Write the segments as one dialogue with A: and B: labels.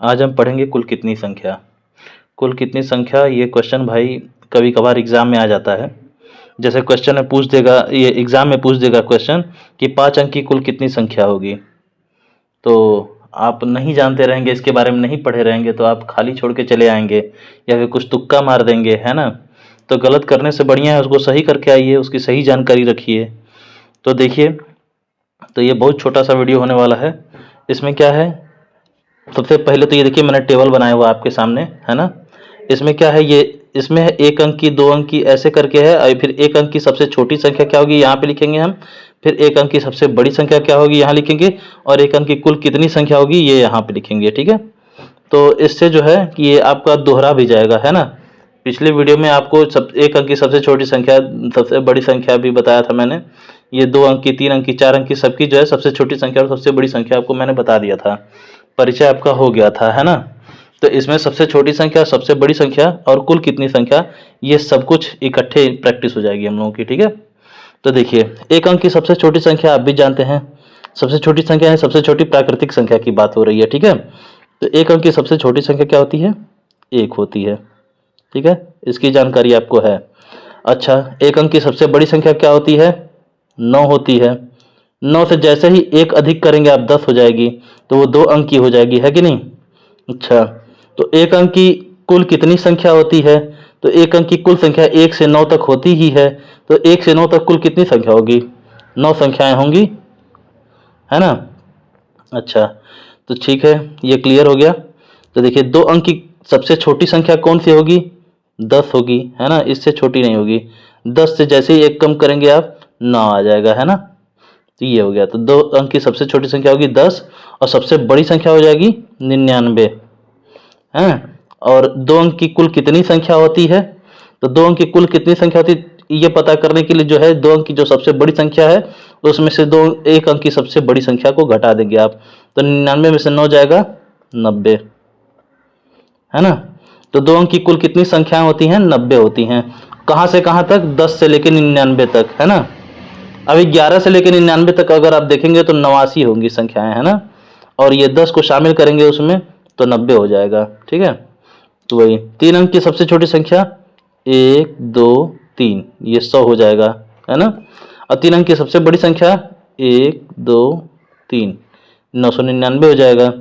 A: आज हम पढ़ेंगे कुल कितनी संख्या। कुल कितनी संख्या, ये क्वेश्चन भाई कभी कभार एग्जाम में आ जाता है। जैसे क्वेश्चन में पूछ देगा, ये एग्जाम में पूछ देगा क्वेश्चन कि 5 अंक की कुल कितनी संख्या होगी। तो आप नहीं जानते रहेंगे, इसके बारे में नहीं पढ़े रहेंगे, तो आप खाली छोड़ के चले आएंगे या फिर कुछ तुक्का मार देंगे, है ना। तो गलत करने से बढ़िया है उसको सही करके आइए, उसकी सही जानकारी रखिए। तो देखिए, तो ये बहुत छोटा सा वीडियो होने वाला है। इसमें क्या है, सबसे पहले तो ये देखिए मैंने टेबल बनाया हुआ आपके सामने, है ना। इसमें क्या है, ये इसमें है 1 अंक की, 2 अंक की, ऐसे करके है। और फिर 1 अंक की सबसे छोटी संख्या क्या होगी यहाँ पे लिखेंगे हम। फिर 1 अंक की सबसे बड़ी संख्या क्या होगी यहाँ लिखेंगे। और 1 अंक की कुल कितनी संख्या होगी ये यहाँ पे लिखेंगे, ठीक है। तो इससे जो है कि ये आपका दोहरा भी जाएगा, है ना। पिछले वीडियो में आपको 1 अंक की सबसे छोटी संख्या, सबसे बड़ी संख्या भी बताया था मैंने। ये 2 अंक की, 3 अंक की, 4 अंक की, सबकी जो है सबसे छोटी संख्या और सबसे बड़ी संख्या आपको मैंने बता दिया था। परिचय आपका हो गया था, है ना। तो इसमें सबसे छोटी संख्या, सबसे बड़ी संख्या और कुल कितनी संख्या, ये सब कुछ इकट्ठे प्रैक्टिस हो जाएगी हम लोगों की, ठीक है। तो देखिए, 1 अंक की सबसे छोटी संख्या आप भी जानते हैं, सबसे छोटी संख्या है, सबसे छोटी प्राकृतिक संख्या की बात हो रही है, ठीक है। तो 1 अंक की सबसे छोटी संख्या क्या होती है, 1 होती है, ठीक है। इसकी जानकारी आपको है। अच्छा, 1 अंक की सबसे बड़ी संख्या क्या होती है, 9 होती है। 9 से जैसे ही 1 अधिक करेंगे आप 10 हो जाएगी, तो वो 2 अंक की हो जाएगी, है कि नहीं। अच्छा, तो 1 अंक की कुल कितनी संख्या होती है, तो 1 अंक की कुल संख्या 1 से 9 तक होती ही है। तो 1 से 9 तक कुल कितनी संख्या होगी, 9 संख्याएं होंगी, है ना। अच्छा, तो ठीक है, ये क्लियर हो गया। तो देखिए, 2 अंक की सबसे छोटी संख्या कौन सी होगी, 10 होगी, है ना, इससे छोटी नहीं होगी। 10 से जैसे ही 1 कम करेंगे आप 9 आ जाएगा, है ना। तो ये हो गया। तो 2 अंक की सबसे छोटी संख्या होगी 10 और सबसे बड़ी संख्या हो जाएगी 99, है। और 2 अंक की कुल कितनी संख्या होती है, तो 2 अंक की कुल कितनी संख्या होती है ये पता करने के लिए जो है 2 अंक की जो सबसे बड़ी संख्या है उसमें से 1 अंक की सबसे बड़ी संख्या को घटा देंगे आप। तो 99 में से 9 जाएगा 90, है ना। तो 2 अंक की कुल कितनी संख्याएं होती हैं, 90 होती हैं। कहाँ से कहाँ तक, 10 से लेकर 99 तक, है ना। अभी 11 से लेकर 99 तक अगर आप देखेंगे तो 89 होंगी संख्याएं, है ना। और ये 10 को शामिल करेंगे उसमें तो 90 हो जाएगा, ठीक है। तो वही 3 अंक की सबसे छोटी संख्या 1 2 3, ये 100 हो जाएगा, है ना। और 3 अंक की सबसे बड़ी संख्या 1 2 3, 999 हो जाएगा।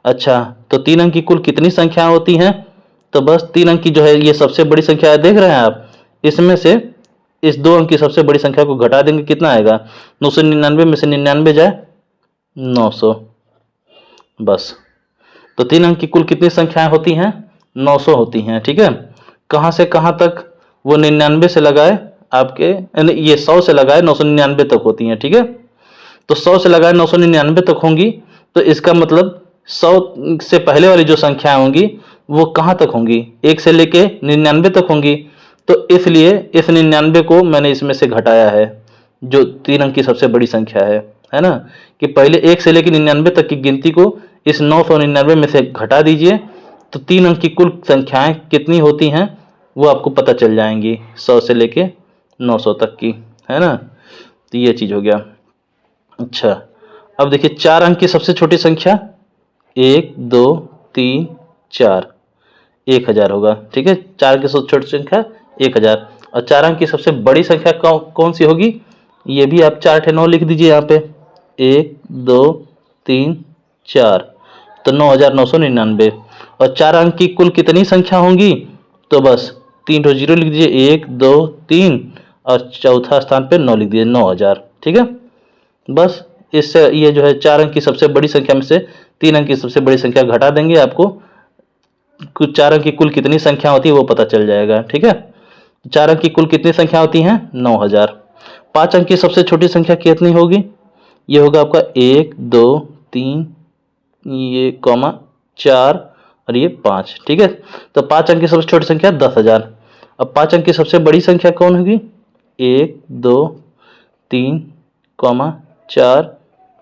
A: अच्छा, तो 3 अंक की कुल कितनी संख्याएं होती हैं, तो बस 3 अंक की जो है ये सबसे बड़ी संख्या है, देख रहे हैं आप। इसमें से इस 2 अंक की सबसे बड़ी संख्या को घटा देंगे, कितना आएगा, 999 में से 99 जाए 900, बस। तो 3 अंक की कुल कितनी संख्याएं होती हैं, 900 होती हैं, ठीक है। कहाँ से कहाँ तक, वो 99 से लगाए आपके, यानी ये 100 से लगाए 999 तक होती हैं, ठीक है। तो 100 से लगाए 999 तक होंगी, तो इसका मतलब 100 से पहले वाली जो संख्याएं होंगी वो कहाँ तक होंगी, 1 से लेके 99 तक होंगी। तो इसलिए इस 99 को मैंने इसमें से घटाया है, जो 3 अंक की सबसे बड़ी संख्या है ना। कि पहले 1 से लेकर 99 तक की गिनती को इस 999 में से घटा दीजिए, तो 3 अंक की कुल संख्याएं कितनी होती हैं वो आपको पता चल जाएंगी, 100 से लेके 900 तक की, है ना। तो ये चीज़ हो गया। अच्छा, अब देखिए 4 अंक की सबसे छोटी संख्या 1 2 3 4, 1000 होगा, ठीक है। 4 की सबसे छोटी संख्या 1000। और 4 अंक की सबसे बड़ी संख्या कौन सी होगी, ये भी आप 4 9 लिख दीजिए यहाँ पे, 1 2 3 4, तो 9999। और 4 अंक की कुल कितनी संख्या होंगी, तो बस 3 तो 0 लिख दीजिए, 1 2 3, और चौथा स्थान पे 9 लिख दीजिए, 9000, ठीक है। बस इससे ये जो है 4 अंक की सबसे बड़ी संख्या में से 3 अंक की सबसे बड़ी संख्या घटा देंगे, आपको कुछ 4 अंक की कुल कितनी संख्या होती है वो पता चल जाएगा, ठीक है। 4 अंक की कुल कितनी संख्या होती हैं, 9000। 5 अंक की सबसे छोटी संख्या कितनी होगी, ये होगा आपका 1 2 3, ये कॉमा 4 और ये 5, ठीक है। तो 5 अंक की सबसे छोटी संख्या 10,000। अब 5 अंक की सबसे बड़ी संख्या कौन होगी, 1 2 3 कॉमा 4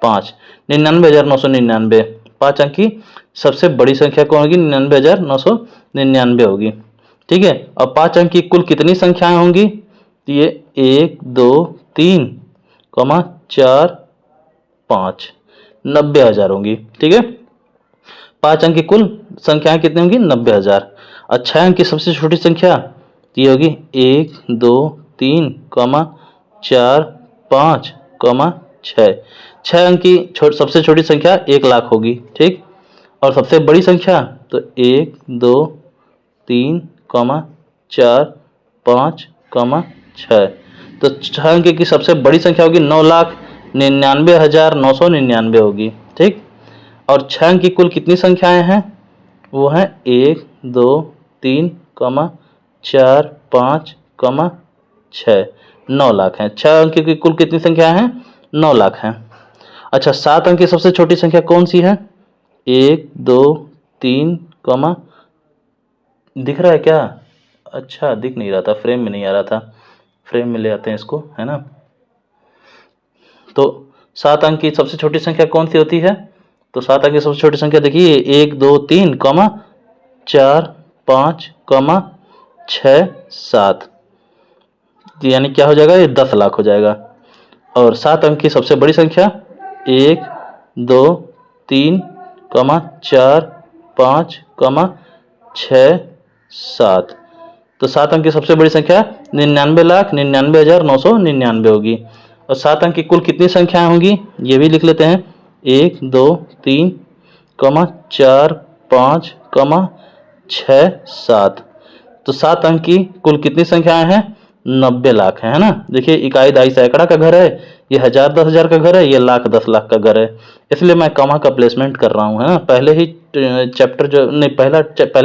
A: 5, 99,999। 5 अंक की सबसे बड़ी संख्या कौन होगी, 99,999 होगी, ठीक है। और 5 अंक की कुल कितनी संख्याएं होंगी, तो ये 1 2 3 कॉमा 4 5, 90,000 होंगी, ठीक है। 5 अंक की कुल संख्याएं कितनी होंगी? 90,000। और 6 अंक की सबसे छोटी संख्या तो ये होगी 1 2 3 4 5 6। 6 अंक की सबसे छोटी संख्या 1 लाख होगी, ठीक। और सबसे बड़ी संख्या तो 1 2 3 4 5 6। तो 6 अंक की सबसे बड़ी संख्या होगी 9,99,999 होगी, ठीक। और 6 अंक की कुल कितनी संख्याएं हैं? वो हैं 1 2 3 4 5 6। 9 लाख हैं। 6 अंक की कुल कितनी संख्या हैं? 9 लाख हैं। अच्छा, 7 अंक की सबसे छोटी संख्या कौन सी है? 1 2 3 दिख रहा है क्या? अच्छा, दिख नहीं रहा था, फ्रेम में नहीं आ रहा था। फ्रेम में ले आते हैं इसको, है ना। तो 7 अंक की सबसे छोटी संख्या कौन सी होती है? तो 7 अंक की सबसे छोटी संख्या देखिए 1 2 3 4 5 6 7, यानी क्या हो जाएगा? ये 10 लाख हो जाएगा। और 7 अंक की सबसे बड़ी संख्या 1 2 3 4 5 6 7। तो 7 अंक की सबसे बड़ी संख्या 99,99,999 होगी। और 7 अंक की कुल कितनी संख्याएं होंगी? ये भी लिख लेते हैं। 1 2 3 4 5 6 7। तो 7 अंक की कुल कितनी संख्याएं हैं? 90 लाख है ना। देखिए, इकाई दहाई सैकड़ा का घर है, ये 1000 10,000 का घर है, ये लाख 10 लाख का घर है। इसलिए मैं कमा का प्लेसमेंट कर रहा हूँ, है ना। पहले ही चैप्टर जो नहीं पहले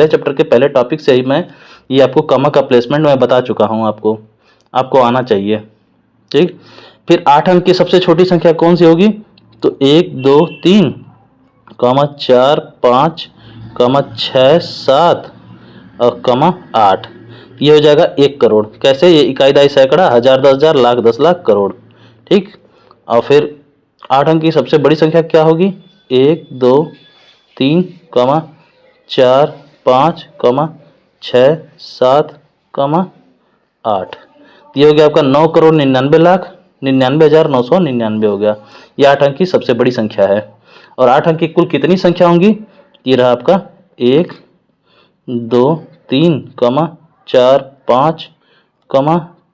A: चैप्टर के पहले टॉपिक से ही मैं ये आपको कमा का प्लेसमेंट मैं बता चुका हूँ। आपको आना चाहिए, ठीक। फिर 8 अंक की सबसे छोटी संख्या कौन सी होगी? तो 1 2 3 4 5 6 7 और 8। ये हो जाएगा 1 करोड़। कैसे? ये इकाई दहाई सैकड़ा, 1000 10,000 लाख 10 लाख करोड़, ठीक। और फिर 8 अंक की सबसे बड़ी संख्या क्या होगी? 1 2 3 4 5 6 7 8। ये हो गया आपका 9,99,99,999 हो गया। ये 8 अंक की सबसे बड़ी संख्या है। और 8 अंक की कुल कितनी संख्या होंगी? ये रहा आपका 1 2 3 4 5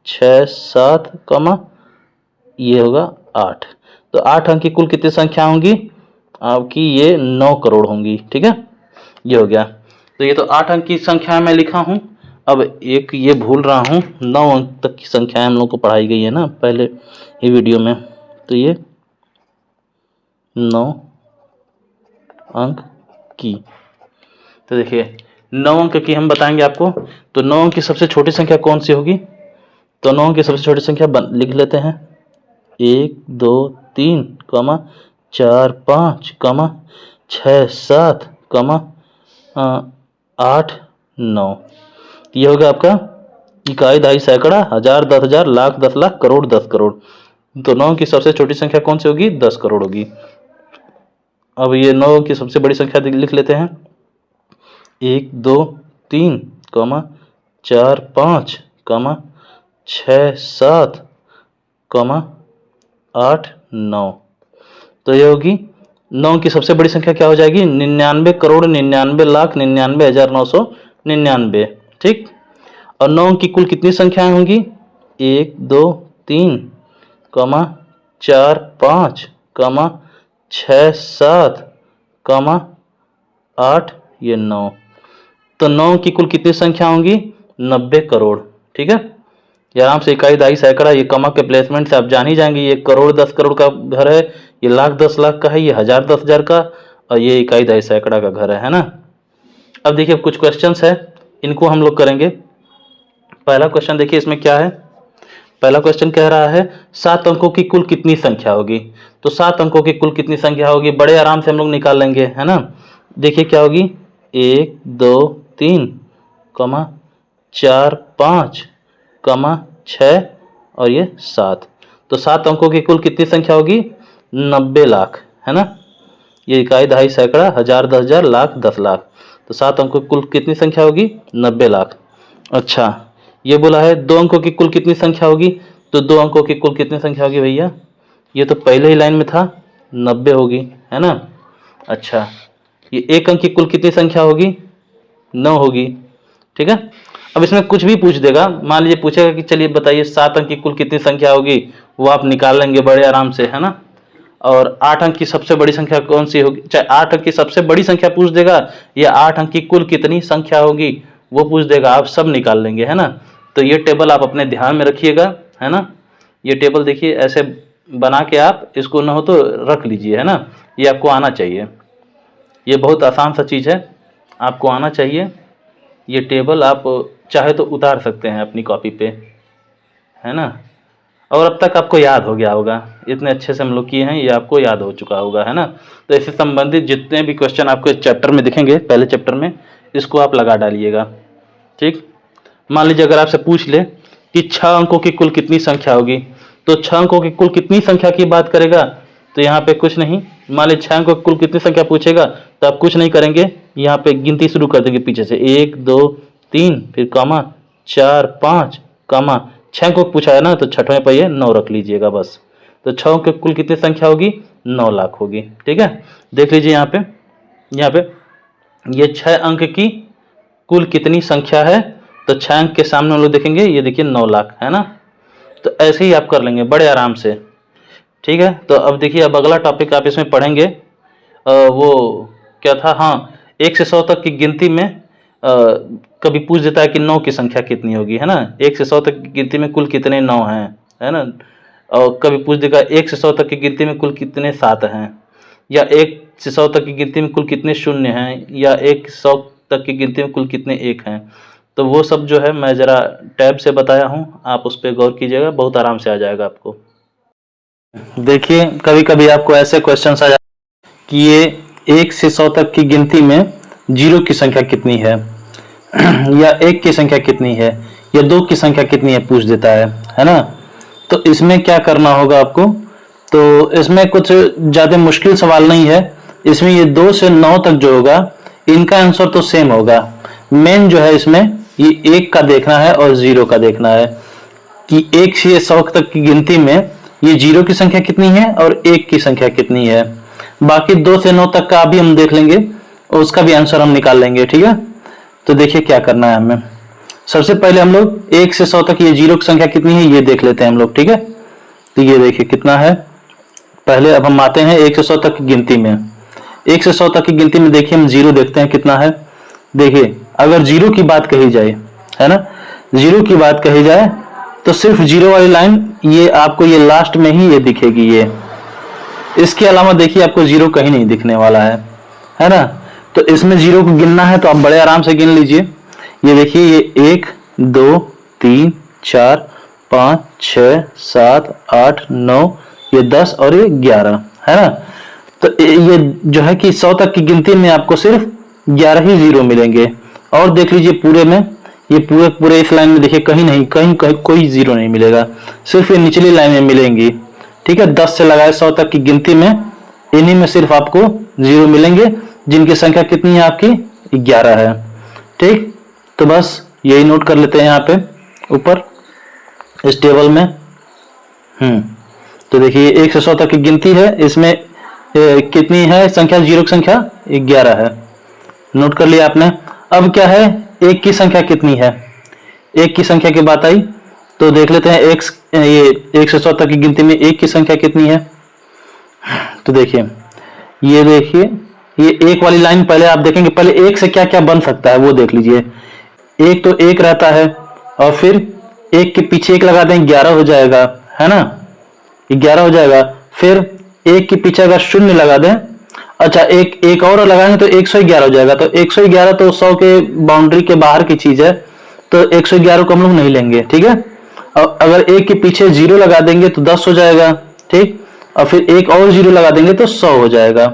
A: 6 7 ये होगा 8। तो 8 अंक की कुल कितनी संख्या होंगी आपकी? ये 9 करोड़ होंगी, ठीक है। ये हो गया। तो ये तो 8 अंक की संख्या मैं लिखा हूँ। अब एक ये भूल रहा हूँ, 9 अंक तक की संख्याएं हम लोग को पढ़ाई गई है ना पहले ही वीडियो में। तो ये 9 अंक की, तो देखिए 9 अंक की हम बताएंगे आपको। तो 9 अंक की सबसे छोटी संख्या कौन सी होगी? तो 9 अंक की सबसे छोटी संख्या लिख लेते हैं। 1 2 3 4 5 6 7 8 9। ये हो गया आपका इकाई दहाई सैकड़ा, 1000 10,000 लाख 10 लाख करोड़ 10 करोड़। तो 9 की सबसे छोटी संख्या कौन सी होगी? 10 करोड़ होगी। अब ये 9 की सबसे बड़ी संख्या लिख लेते हैं। 1 2 3 4 5 6 7 8 9। तो ये होगी 9 की सबसे बड़ी संख्या क्या हो जाएगी? 99 करोड़ 99 लाख 99,999, ठीक। और 9 की कुल कितनी संख्याएं होंगी? 1 2 3 4 5 6 7 8 ये 9। तो 9 की कुल कितनी संख्या होंगी? 90 करोड़, ठीक है। ये आराम से इकाई दहाई सैकड़ा, ये कमा के प्लेसमेंट से आप जान ही जाएंगे। ये करोड़ 10 करोड़ का घर है, ये लाख 10 लाख का है, ये 1000 10,000 का, और ये इकाई दहाई सैकड़ा का घर है ना। अब देखिए कुछ क्वेश्चंस है, इनको हम लोग करेंगे। पहला क्वेश्चन देखिए इसमें क्या है। पहला क्वेश्चन कह रहा है 7 अंकों की कुल कितनी संख्या होगी? तो 7 अंकों की कुल कितनी संख्या होगी? बड़े आराम से हम लोग निकाल लेंगे, है ना। देखिए क्या होगी? 1 2 3 4 5 6 और ये 7। तो 7 अंकों की कुल कितनी संख्या होगी? 90 लाख, है ना। ये इकाई दहाई सैकड़ा, 1000 10,000 लाख 10 लाख। तो 7 अंकों की कुल कितनी संख्या होगी? 90 लाख। अच्छा, ये बोला है 2 अंकों की कुल कितनी संख्या होगी? तो 2 अंकों की कुल कितनी संख्या होगी भैया? ये तो पहले ही लाइन में था, 90 होगी, है ना। अच्छा, ये एक अंक की कुल कितनी संख्या होगी? 9 होगी। ठीक है, अब इसमें कुछ भी पूछ देगा, मान लीजिए पूछेगा कि चलिए बताइए 7 अंक की कुल कितनी संख्या होगी, वो आप निकाल लेंगे बड़े आराम से, है ना। और 8 अंक की सबसे बड़ी संख्या कौन सी होगी, चाहे 8 अंक की सबसे बड़ी संख्या पूछ देगा या 8 अंक की कुल कितनी संख्या होगी वो पूछ देगा, आप सब निकाल लेंगे, है ना। तो ये टेबल आप अपने ध्यान में रखिएगा, है ना। ये टेबल देखिए ऐसे बना के आप इसको न हो तो रख लीजिए, है ना। ये आपको आना चाहिए, ये बहुत आसान सा चीज़ है, आपको आना चाहिए। ये टेबल आप चाहे तो उतार सकते हैं अपनी कॉपी पे, है ना। और अब तक आपको याद हो गया होगा, इतने अच्छे से हम लोग किए हैं, ये आपको याद हो चुका होगा, है ना। तो इससे संबंधित जितने भी क्वेश्चन आपको इस चैप्टर में दिखेंगे, पहले चैप्टर में, इसको आप लगा डालिएगा। ठीक, मान लीजिए अगर आपसे पूछ ले कि 6 अंकों की कुल कितनी संख्या होगी, तो 6 अंकों की कुल कितनी संख्या की बात करेगा, तो यहाँ पे कुछ नहीं, मान लीजिए 6 अंकों की कुल कितनी संख्या पूछेगा तो आप कुछ नहीं करेंगे, यहाँ पे गिनती शुरू कर देंगे पीछे से, 1 2 3 फिर कॉमा 4 5 कॉमा 6 अंकों पूछा है ना, तो छठवें पर ये 9 रख लीजिएगा बस। तो 6 अंकों की कुल कितनी संख्या होगी? 9 लाख होगी। ठीक है, देख लीजिए यहाँ पे ये 6 अंक की कुल कितनी संख्या है, तो 6 अंक के सामने हम लोग देखेंगे, ये देखिए 9 लाख, है ना। तो ऐसे ही आप कर लेंगे बड़े आराम से। ठीक है, तो अब देखिए अब अगला टॉपिक आप इसमें पढ़ेंगे, वो क्या था, हाँ, 1 से 100 तक की गिनती में कभी पूछ देता है कि 9 की संख्या कितनी होगी, है ना। 1 से 100 तक की गिनती में कुल कितने 9 हैं, है ना। और कभी पूछ देगा 1 से 100 तक की गिनती में कुल कितने 7 हैं, या 1 से 100 तक की गिनती में कुल कितने शून्य हैं, या 1 से 100 तक की गिनती में कुल कितने 1 हैं। तो वो सब जो है मैं ज़रा टैब से बताया हूँ, आप उस पर गौर कीजिएगा, बहुत आराम से आ जाएगा आपको। देखिए कभी कभी आपको ऐसे क्वेश्चन आ जाते कि ये 1 से 100 तक की गिनती में 0 की संख्या कितनी है या 1 की संख्या कितनी है या 2 की संख्या कितनी है पूछ देता है ना। तो इसमें क्या करना होगा आपको, तो इसमें कुछ ज़्यादा मुश्किल सवाल नहीं है, इसमें ये 2 से 9 तक जो होगा इनका आंसर तो सेम होगा। मेन जो है इसमें ये 1 का देखना है और 0 का देखना है कि 1 से 100 तक की गिनती में ये 0 की संख्या कितनी है और 1 की संख्या कितनी है। बाकी 2 से 9 तक का भी हम देख लेंगे और उसका भी आंसर हम निकाल लेंगे। ठीक है, तो देखिए क्या करना है हमें। सबसे पहले हम लोग 1 से 100 तक ये 0 की संख्या कितनी है ये देख लेते हैं हम लोग। ठीक है, तो ये देखिए कितना है, पहले अब हम आते हैं 1 से 100 तक की गिनती में। 1 से 100 तक की गिनती में देखिए हम 0 देखते हैं कितना है। देखिए अगर 0 की बात कही जाए, है ना, 0 की बात कही जाए तो सिर्फ 0 वाली लाइन ये आपको ये लास्ट में ही ये दिखेगी, ये इसके अलावा देखिए आपको 0 कहीं नहीं दिखने वाला है ना। तो इसमें 0 को गिनना है तो आप बड़े आराम से गिन लीजिए। ये देखिए ये 1 2 3 4 5 6 7 8 9 ये 10 और ये 11 है ना। तो ये जो है कि 100 तक की गिनती में आपको सिर्फ 11 ही 0 मिलेंगे। और देख लीजिए पूरे में, ये पूरे इस लाइन में देखिए कहीं कोई 0 नहीं मिलेगा, सिर्फ ये निचली लाइन में मिलेंगी। ठीक है, 10 से लगाए 100 तक की गिनती में इन्हीं में सिर्फ आपको 0 मिलेंगे, जिनकी संख्या कितनी है आपकी 11 है। ठीक, तो बस यही नोट कर लेते हैं यहाँ पे ऊपर इस टेबल में। तो देखिए 1 से 100 तक की गिनती है, इसमें कितनी है संख्या, 0 की संख्या 11 है, नोट कर लिया आपने। अब क्या है, 1 की संख्या कितनी है, 1 की संख्या की बात आई तो देख लेते हैं ये 1 से 100 तक की गिनती में 1 की संख्या कितनी है। तो देखिए ये 1 वाली लाइन पहले आप देखेंगे, पहले 1 से क्या क्या बन सकता है वो देख लीजिए। 1 तो 1 रहता है और फिर 1 के पीछे 1 लगा दें 11 हो जाएगा, है ना, 11 हो जाएगा। फिर 1 के पीछे अगर 0 लगा दें, अच्छा एक और लगाएंगे तो 111 हो जाएगा। तो 111 तो 100 के बाउंड्री के बाहर की चीज है, तो 111 को हम लोग नहीं लेंगे। ठीक है, और अगर 1 के पीछे 0 लगा देंगे तो 10 हो जाएगा। ठीक, और फिर 1 और 0 लगा देंगे तो 100 हो जाएगा,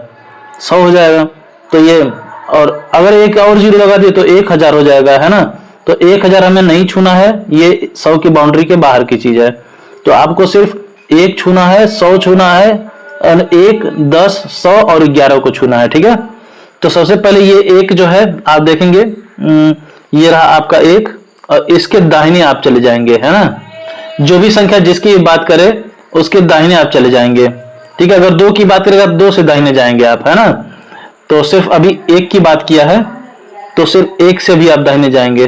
A: 100 हो जाएगा। तो ये, और अगर 1 और 0 लगा दिए तो 1000 हो जाएगा, है ना। तो 1000 हमें नहीं छूना है, ये 100 की बाउंड्री के बाहर की चीज है। तो आपको सिर्फ 1 छूना है, 100 छूना है, 1 10 100 और 11 को छूना है। ठीक है, तो सबसे पहले ये 1 जो है आप देखेंगे, ये रहा आपका 1 और इसके दाहिने आप चले जाएंगे, है ना। जो भी संख्या जिसकी बात करें उसके दाहिने आप चले जाएंगे। ठीक है, अगर 2 की बात करेगा तो 2 से दाहिने जाएंगे आप, है ना। तो सिर्फ अभी एक की बात किया है, तो सिर्फ एक से भी आप दाहिने जाएंगे।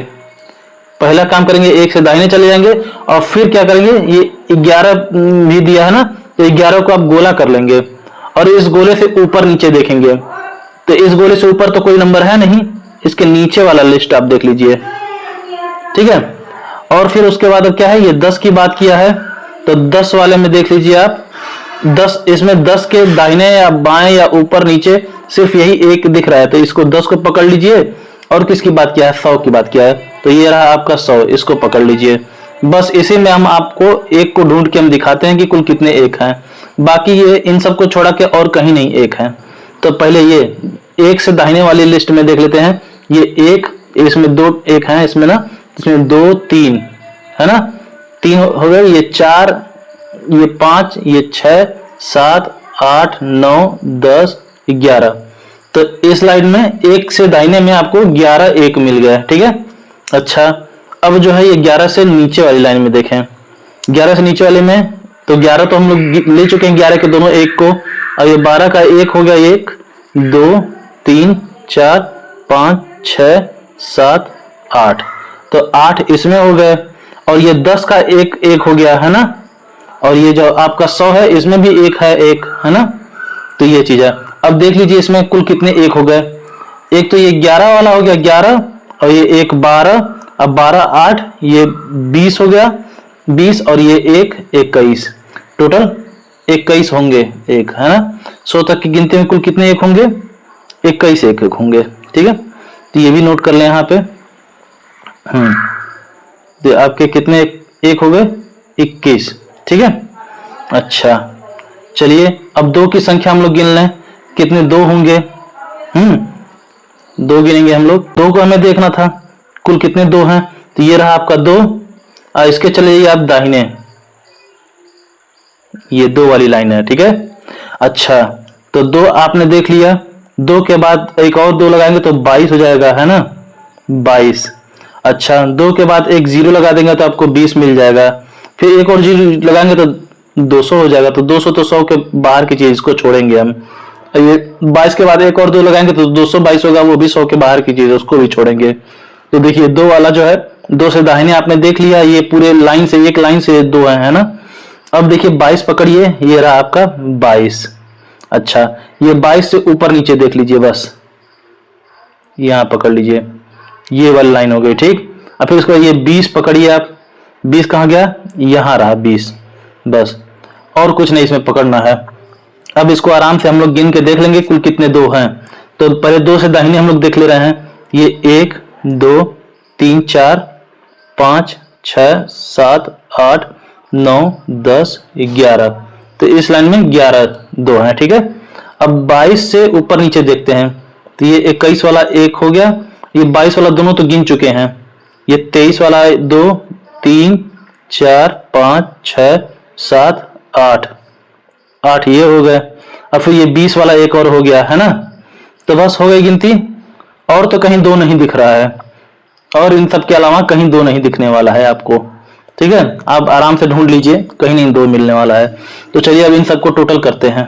A: पहला काम करेंगे, एक से दाहिने चले जाएंगे और फिर क्या करेंगे, ये 11 भी दिया है ना, तो 11 को आप गोला कर लेंगे और इस गोले से ऊपर नीचे देखेंगे, तो इस गोले से ऊपर तो कोई नंबर है नहीं, इसके नीचे वाला लिस्ट आप देख लीजिए, ठीक है। और फिर उसके बाद अब क्या है, ये 10 की बात किया है, तो 10 वाले में देख लीजिए आप, 10 इसमें 10 के दाहिने या बाएं या ऊपर नीचे सिर्फ यही एक दिख रहा है, तो इसको 10 को पकड़ लीजिए। और किसकी बात किया है, 100 की बात किया है, तो ये रहा आपका 100, इसको पकड़ लीजिए। बस इसी में हम आपको एक को ढूंढ के हम दिखाते हैं कि कुल कितने एक हैं, बाकी ये इन सबको छोड़ा के और कहीं नहीं एक है। तो पहले ये एक से दाहिने वाली लिस्ट में देख लेते हैं, ये एक, इसमें 2 एक हैं, इसमें ना, इसमें 2 3 है ना, 3 हो गए, ये 4, ये 5, ये 6 7 8 9 10 11। तो इस लाइन में एक से दाहिने में आपको 11 एक मिल गया, ठीक है। अच्छा, अब जो है ये 11 से नीचे वाली लाइन में देखें, 11 से नीचे वाले में, तो 11 तो हम लोग ले चुके हैं, 11 के दोनों एक को, और ये 12 का एक हो गया, 1 2 3 4 5 6 7 8, तो 8 इसमें हो गए, और ये 10 का एक हो गया है ना, और ये जो आपका 100 है इसमें भी एक है ना, तो ये चीज है। अब देख लीजिए इसमें कुल कितने एक हो गए, एक तो ये 11 वाला हो गया 11, और ये एक 12, अब 12 8, ये 20 हो गया 20, और ये एक 21, टोटल 21 होंगे एक, है ना। 100 तक की गिनती में कुल कितने एक होंगे, 21 एक होंगे, ठीक है। तो ये भी नोट कर लें यहाँ पे। तो आपके कितने एक हो गए, 21, ठीक है। अच्छा चलिए, अब 2 की संख्या हम लोग गिन लें, कितने 2 होंगे, 2 गिनेंगे हम लोग, 2 को हमें देखना था कुल कितने 2 हैं, तो ये रहा आपका 2, इसके चले जाइए आप दाहिने, ये 2 वाली लाइन है, ठीक है। अच्छा, तो 2 आपने देख लिया, 2 के बाद एक और 2 लगाएंगे तो 22 हो जाएगा, है ना, 22। अच्छा, 2 के बाद एक 0 लगा देंगे तो आपको 20 मिल जाएगा, फिर एक और 0 लगाएंगे तो 200 हो जाएगा, तो 200 तो 100 के बाहर की चीज, इसको छोड़ेंगे हम। ये 22 के बाद एक और 2 लगाएंगे तो 222 होगा, वो भी 100 के बाहर की चीज, उसको भी छोड़ेंगे। तो देखिए 2 वाला जो है, 2 से दाहिने आपने देख लिया, ये पूरे लाइन से, एक लाइन से 2 है ना। अब देखिए 22 पकड़िए, ये रहा आपका 22। अच्छा, ये 22 से ऊपर नीचे देख लीजिए, बस यहाँ पकड़ लीजिए, ये वाली लाइन हो गई, ठीक। अब फिर उसको ये 20 पकड़िए आप, 20 कहाँ गया, यहाँ रहा 20, बस और कुछ नहीं इसमें पकड़ना है। अब इसको आराम से हम लोग गिन के देख लेंगे कुल कितने 2 हैं। तो पहले 2 से दाहिने हम लोग देख ले रहे हैं, ये 1 2 3 4 5 6 7 8 9 10 11, तो इस लाइन में 11 2 हैं, ठीक है। अब 22 से ऊपर नीचे देखते हैं, तो ये 21 वाला एक हो गया, ये 22 वाला दोनों तो गिन चुके हैं, ये 23 वाला 2 3 4 5 6 7 8 ये हो गए, और फिर ये 20 वाला एक और हो गया, है ना। तो बस हो गई गिनती, और तो कहीं 2 नहीं दिख रहा है, और इन सब के अलावा कहीं 2 नहीं दिखने वाला है आपको, ठीक है। आप आराम से ढूंढ लीजिए, कहीं नहीं 2 मिलने वाला है। तो चलिए अब इन सबको टोटल करते हैं,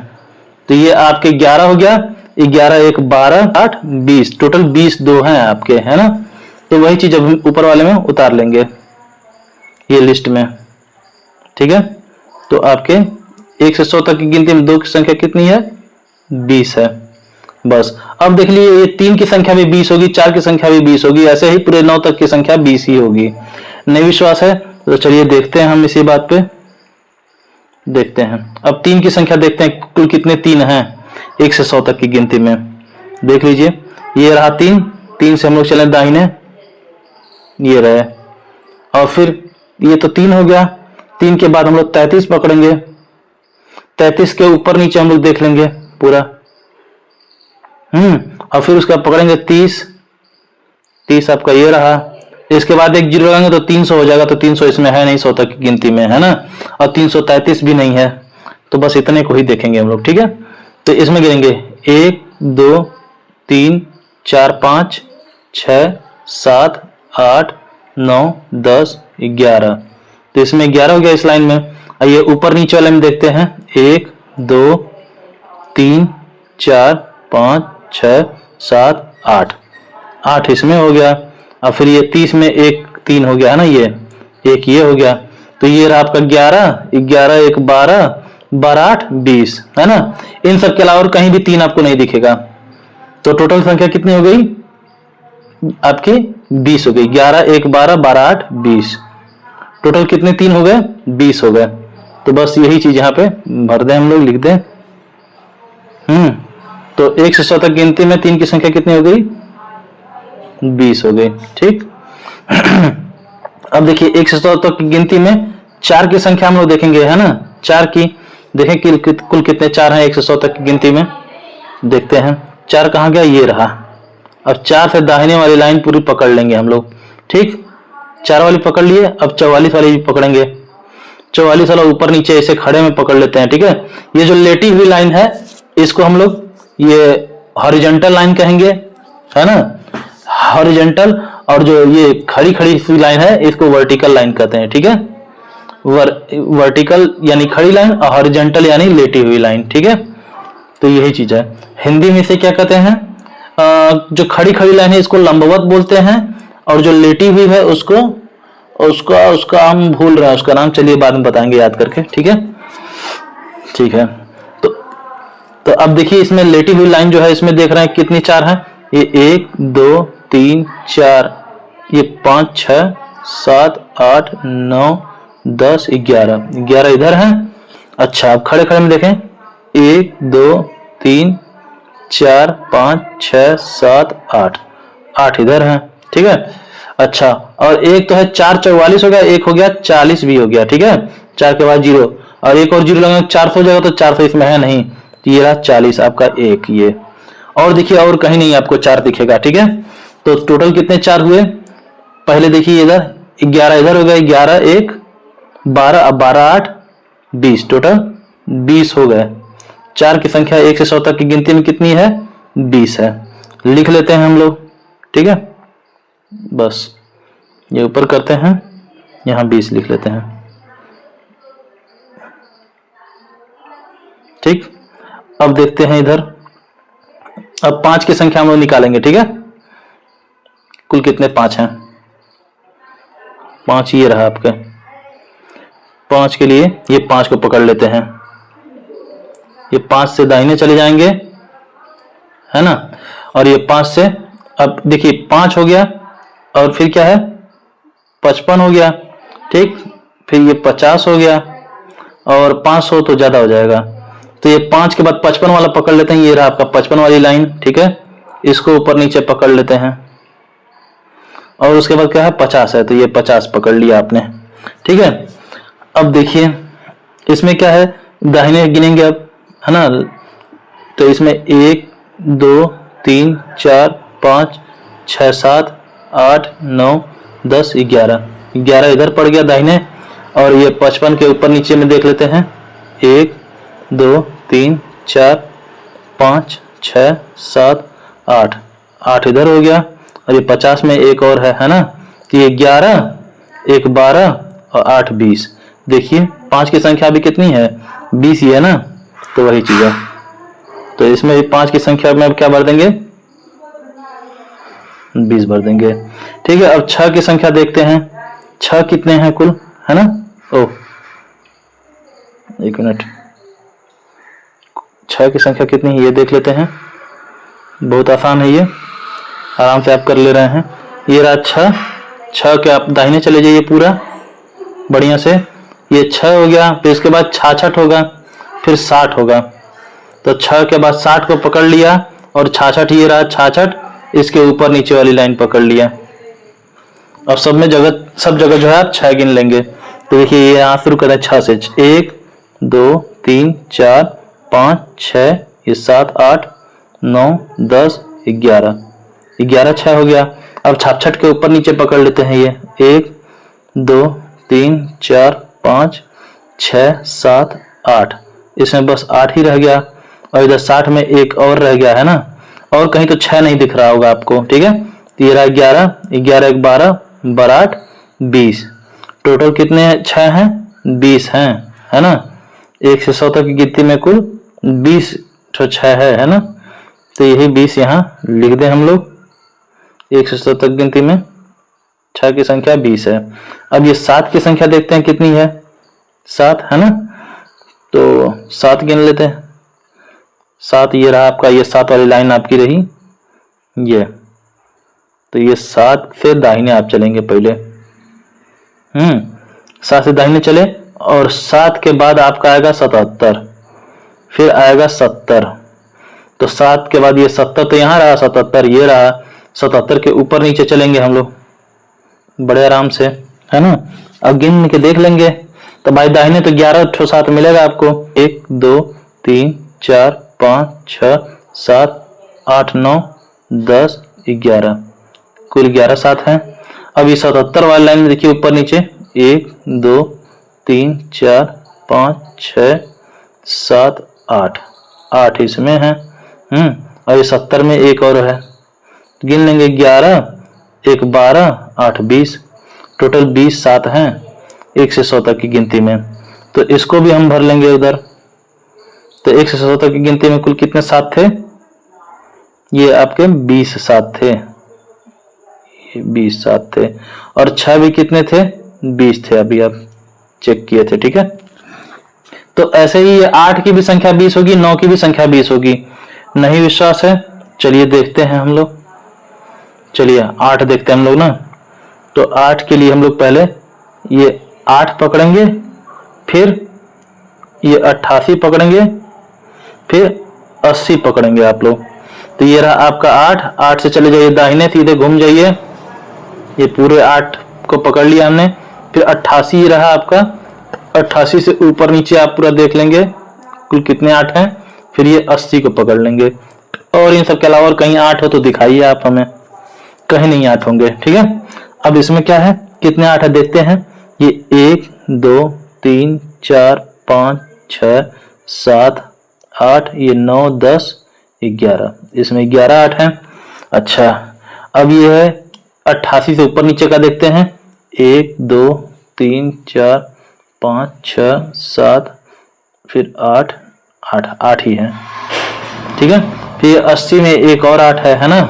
A: तो ये आपके 11 हो गया, 11 1 12 8 20, टोटल 20 2 हैं आपके, है ना। तो वही चीज अब ऊपर वाले में उतार लेंगे, ये लिस्ट में, ठीक है। तो आपके 1 से 100 तक की गिनती में 2 की संख्या कितनी है, 20 है, बस। अब देख लीजिए ये 3 की संख्या भी 20 होगी, 4 की संख्या भी 20 होगी, ऐसे ही पूरे 9 तक की संख्या 20 ही होगी। नहीं विश्वास है तो चलिए देखते हैं हम इसी बात पे, देखते हैं। अब 3 की संख्या देखते हैं कुल कितने 3 हैं 1 से 100 तक की गिनती में, देख लीजिए, ये रहा 3, 3 से हम लोग चले दाहिने, ये रहे, और फिर ये तो 3 हो गया, 3 के बाद हम लोग 33 पकड़ेंगे, 33 के ऊपर नीचे हम लोग देख लेंगे पूरा, और फिर उसका पकड़ेंगे 30 आपका ये रहा, इसके बाद एक 0 लगाएंगे तो 300 हो जाएगा, तो 300 इसमें है नहीं 100 तक की गिनती में, है ना, और 333 भी नहीं है, तो बस इतने को ही देखेंगे हम लोग, ठीक है। तो इसमें गिनेंगे 1 2 3 4 5 6 7 8 9 10 11, तो इसमें 11 हो गया इस लाइन में। आइए ऊपर नीचे वाले में देखते हैं, 1 2 3 4 5 6 7 8, 8 इसमें हो गया। अब फिर ये 30 में एक 3 हो गया है ना, ये एक ये हो गया। तो ये रहा आपका 11, 11 1 12, 12 8 20 है ना। इन सब के अलावा और कहीं भी 3 आपको नहीं दिखेगा। तो टोटल संख्या कितनी हो गई आपकी 20 हो गई। 11 1 12, 12 8 20, टोटल कितने 3 हो गए 20 हो गए। तो बस यही चीज यहाँ पे भर दें, हम लोग लिख दें। तो 1 से 100 तक गिनती में 3 की संख्या कितनी हो गई 20 हो गई। ठीक। अब देखिए 1 से 100 तक की गिनती में 4 की संख्या हम लोग देखेंगे है ना। 4 की देखें कि कुल कितने 4 हैं 1 से 100 तक की गिनती में। देखते हैं 4 कहाँ गया, ये रहा। अब 4 से दाहिने वाली लाइन पूरी पकड़ लेंगे हम लोग। ठीक, 4 वाली पकड़ लिए। अब 44 वाली भी पकड़ेंगे। 44 वाला ऊपर नीचे ऐसे खड़े में पकड़ लेते हैं। ठीक है, ये जो लेटी हुई लाइन है इसको हम लोग ये हॉरिजॉन्टल लाइन कहेंगे है ना, हॉरिजॉन्टल। और जो ये खड़ी खड़ी हुई लाइन है इसको वर्टिकल लाइन कहते हैं। ठीक है, वर्टिकल यानी खड़ी लाइन और हॉरिजॉन्टल यानी लेटी हुई लाइन। ठीक है, तो यही चीज है। हिंदी में इसे क्या कहते हैं, जो खड़ी खड़ी लाइन है इसको लंबवत बोलते हैं, और जो लेटी हुई है उसको उसका हम भूल रहे हैं उसका नाम, चलिए बाद में बताएंगे याद करके। ठीक है, ठीक है। तो अब देखिए इसमें लेटी हुई लाइन जो है इसमें देख रहे हैं कितनी 4 है, ये 1 2 3 4, ये 5 6 7 8 9 10 11, 11 इधर है। अच्छा, अब खड़े खड़े में देखें 1 2 3 4 5 6 7 8, 8 इधर है। ठीक है, अच्छा, और एक तो है 4 44 हो गया, एक हो गया 40 भी हो गया। ठीक है, 4 के बाद 0 और एक और 0 लगाएंगे 400 हो जाएगा, तो 400 इसमें है नहीं, तो ये रहा 40 आपका एक ये। और देखिए और कहीं नहीं आपको 4 दिखेगा। ठीक है, तो टोटल कितने 4 हुए, पहले देखिए इधर 11 इधर हो गया, 11 1 12, अब 12 8 20, टोटल 20 हो गए। 4 की संख्या 1 से 100 तक की गिनती में कितनी है 20 है। लिख लेते हैं हम लोग। ठीक है, बस ये ऊपर करते हैं, यहां 20 लिख लेते हैं। ठीक, अब देखते हैं इधर। अब 5 की संख्या हम लोग निकालेंगे। ठीक है, कुल कितने 5 हैं, 5 ये रहा आपके। 5 के लिए ये 5 को पकड़ लेते हैं, ये 5 से दाहिने चले जाएंगे है ना, और ये 5 से, अब देखिए 5 हो गया और फिर क्या है 55 हो गया। ठीक, फिर ये 50 हो गया और 500 तो ज्यादा हो जाएगा, तो ये 5 के बाद 55 वाला पकड़ लेते हैं, ये रहा आपका 55 वाली लाइन। ठीक है, इसको ऊपर नीचे पकड़ लेते हैं, और उसके बाद क्या है 50 है, तो ये 50 पकड़ लिया आपने। ठीक है, अब देखिए इसमें क्या है, दाहिने गिनेंगे अब है ना, तो इसमें 1 2 3 4 5 6 7 8 9 10 11, 11 इधर पड़ गया दाहिने, और ये 55 के ऊपर नीचे में देख लेते हैं, 1 2 3 4 5 6 7 8, 8 इधर हो गया, और ये 50 में एक और है ना, तो ये 11 1 12 और 8 20। देखिए 5 की संख्या अभी कितनी है 20 ही है ना, तो वही चीज है। तो इसमें भी 5 की संख्या में अब क्या भर देंगे 20 भर देंगे। ठीक है, अब 6 की संख्या देखते हैं, 6 कितने हैं कुल है ना, ओ एक मिनट, 6 की संख्या कितनी है ये देख लेते हैं, बहुत आसान है ये, आराम से आप कर ले रहे हैं। ये रहा 6, 6 के आप दाहिने चले जाइए पूरा बढ़िया से, ये 6 हो गया, फिर इसके बाद 66 होगा, फिर 60 होगा, तो 6 के बाद 60 को पकड़ लिया, और 66 ये रहा 66, इसके ऊपर नीचे वाली लाइन पकड़ लिया। अब सब जगह जो है आप 6 गिन लेंगे। तो देखिए ये यहाँ शुरू करते हैं 6 से, 1 2 3 4 5 6, ये 7 8 9 10 11, 11 6 हो गया। अब 66 के ऊपर नीचे पकड़ लेते हैं, ये 1 2 3 4 5 6 7 8, इसमें बस 8 ही रह गया, और इधर 60 में एक और रह गया है ना, और कहीं तो 6 नहीं दिख रहा होगा आपको। ठीक है, तो ये रहा 11 11 1 12 12 8 20, टोटल कितने 6 हैं 20 हैं है ना। 1 से 100 तक की गिनती में कुल 20 तो 6 है ना, तो यही 20 यहाँ लिख दें हम लोग। 1 से 100 तक गिनती में 6 की संख्या 20 है। अब ये 7 की संख्या देखते हैं कितनी है, 7 है ना, तो 7 गिन लेते हैं। 7 ये रहा आपका, ये 7 वाली लाइन आपकी रही ये, तो ये 7 से दाहिने आप चलेंगे पहले, 7 से दाहिने चले और 7 के बाद आपका आएगा 77, फिर आएगा 70, तो 7 के बाद ये 70 तो यहाँ रहा, 77 ये रहा, 77 के ऊपर नीचे चलेंगे हम लोग बड़े आराम से, है ना। अब गिन के देख लेंगे, तो भाई दाहिने तो 11 ठो 7 मिलेगा आपको, 1 2 3 4 5 6 7 8 9 10 11, कुल 11 7 हैं। अब ये 77 वाली लाइन में देखिए ऊपर नीचे 1 2 3 4 5 6 7 8, 8 इसमें है, और ये 70 में एक और है, गिन लेंगे 11 1 12 8 20, टोटल 20 7 हैं 1 से 100 तक की गिनती में। तो इसको भी हम भर लेंगे उधर। तो 1 से 100 तक की गिनती में कुल कितने 7 थे, ये आपके 20 7 थे, ये 20 7 थे, और 6 भी कितने थे, 20 थे, अभी आप चेक किए थे, ठीक है। तो ऐसे ही ये 8 की भी संख्या 20 होगी, 9 की भी संख्या 20 होगी। नहीं विश्वास है, चलिए देखते हैं हम लोग, चलिए 8 देखते हैं हम लोग ना। तो 8 के लिए हम लोग पहले ये 8 पकड़ेंगे, फिर ये 88 पकड़ेंगे, फिर 80 पकड़ेंगे आप लोग। तो ये रहा आपका 8 से चले जाइए दाहिने, सीधे घूम जाइए, ये पूरे 8 को पकड़ लिया हमने, फिर 88 रहा आपका, 88 से ऊपर नीचे आप पूरा देख लेंगे कुल कितने 8 हैं, फिर ये 80 को पकड़ लेंगे। और इन सब के अलावा और कहीं 8 हो तो दिखाइए आप हमें, कहीं नहीं 8 होंगे, ठीक है। अब इसमें क्या है, कितने 8 है देखते हैं, ये 1 2 3 4 5 6 7 8, ये 9 10 11, इसमें 11 8 हैं। अच्छा, अब ये है 88 से ऊपर नीचे का देखते हैं, 1 2 3 4 5 6 7, फिर 8 8 8 ही है, ठीक है। फिर 80 में एक और 8 है ना,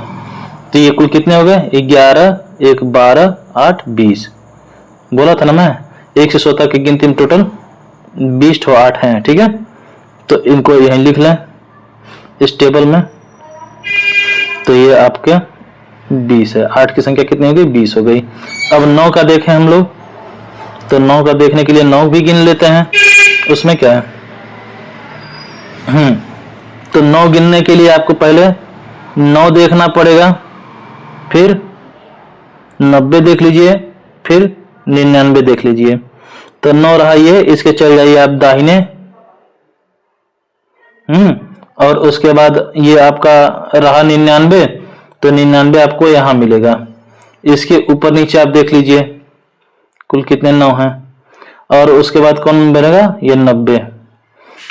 A: तो ये कुल कितने हो गए, 11 1 12 8 20, बोला था ना मैं 1 से 100 तक की गिनती में टोटल 20 ठो 8 हैं, ठीक है। तो इनको यहीं लिख लें इस टेबल में। तो ये आपके 20 है, 8 की संख्या कितनी हो गई, 20 हो गई। अब 9 का देखें हम लोग, तो 9 का देखने के लिए 9 भी गिन लेते हैं, उसमें क्या है, तो 9 गिनने के लिए आपको पहले 9 देखना पड़ेगा, फिर 90 देख लीजिए, फिर 99 देख लीजिए। तो 9 रहा ये, इसके चल जाइए आप दाहिने, और उसके बाद ये आपका रहा 99, तो 99 आपको यहां मिलेगा, इसके ऊपर नीचे आप देख लीजिए कुल कितने 9 हैं, और उसके बाद कौन बनेगा, ये 90,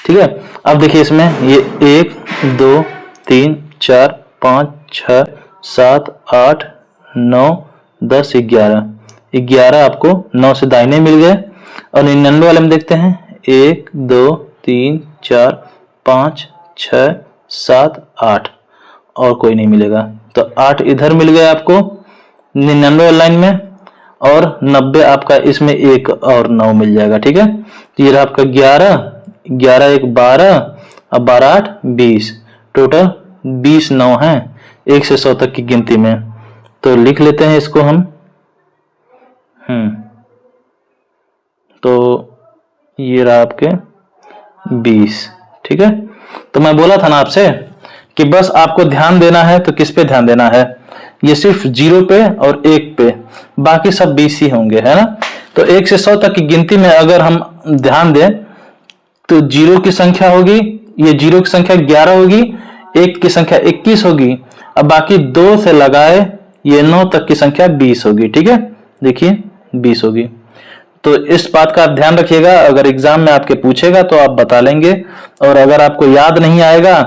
A: ठीक है। अब देखिए इसमें ये 1 2 3 4 5 6 7 8 9 10 11 आपको 9 से दाहिने मिल गए। और 99 वाले में देखते हैं, 1 2 3 4 5 6 7 8, और कोई नहीं मिलेगा, तो 8 इधर मिल गए आपको 99 वाली लाइन में, और 90 आपका इसमें एक और 9 मिल जाएगा, ठीक है। तो ये रहा आपका 11 11 1 12, अब 12 8 20, टोटल 20 9 हैं 1 से 100 तक की गिनती में। तो लिख लेते हैं इसको हम, तो ये रहा आपके 20, ठीक है। तो मैं बोला था ना आपसे कि बस आपको ध्यान देना है, तो किस पे ध्यान देना है, ये सिर्फ 0 पे और 1 पे, बाकी सब 20 ही होंगे, है ना। तो 1 से 100 तक की गिनती में अगर हम ध्यान दें, तो 0 की संख्या होगी, ये 0 की संख्या 11 होगी, 1 की संख्या 21 होगी, अब बाकी 2 से लगाए ये 9 तक की संख्या 20 होगी, ठीक है। देखिए 20 होगी। तो इस बात का आप ध्यान रखिएगा, अगर एग्जाम में आपके पूछेगा तो आप बता लेंगे, और अगर आपको याद नहीं आएगा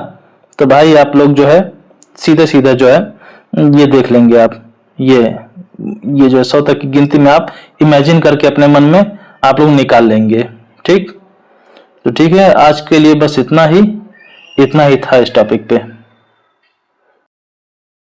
A: तो भाई आप लोग जो है सीधे सीधे जो है ये देख लेंगे आप, ये जो 100 तक की गिनती में आप इमेजिन करके अपने मन में आप लोग निकाल लेंगे, ठीक। तो ठीक है, आज के लिए बस इतना ही था इस टॉपिक पे।